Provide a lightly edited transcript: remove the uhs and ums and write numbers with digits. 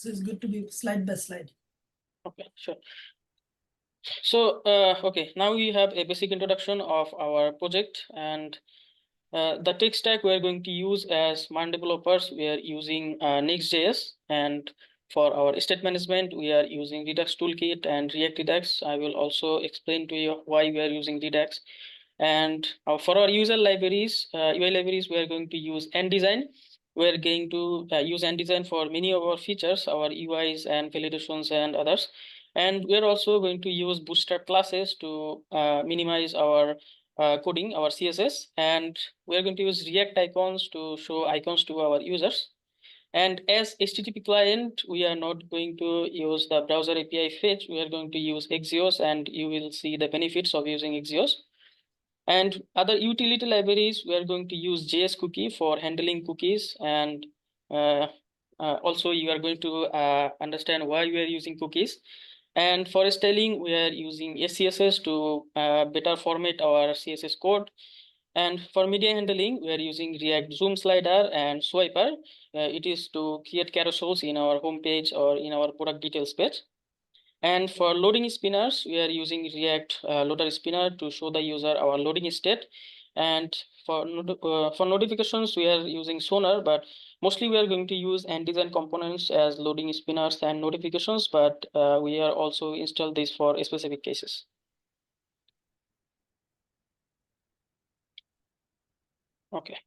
So it's good to be slide by slide. Okay, sure. So, okay, now we have a basic introduction of our project, and the tech stack we're going to use as modern developers. We are using Nuxt.js, and for our state management, we are using Redux Toolkit and React Redux. I will also explain to you why we are using Redux. And for our user libraries, UI libraries, we are going to use nDesign. We're going to use nDesign for many of our features, our UIs and validations and others. And we're also going to use Bootstrap classes to minimize our coding, our CSS. And we're going to use React icons to show icons to our users. And as HTTP client, we are not going to use the browser API fetch. We are going to use Axios, and you will see the benefits of using Axios. And other utility libraries, we are going to use JS cookie for handling cookies. And also you are going to understand why we are using cookies. And for styling, we are using SCSS to better format our CSS code. And for media handling, we are using React Zoom Slider and Swiper. It is to create carousels in our homepage or in our product details page. And for loading spinners, we are using React loader spinner to show the user our loading state. And for notifications, we are using Sonar, but mostly we are going to use nDesign components as loading spinners and notifications, but we are also install this for specific cases. Okay.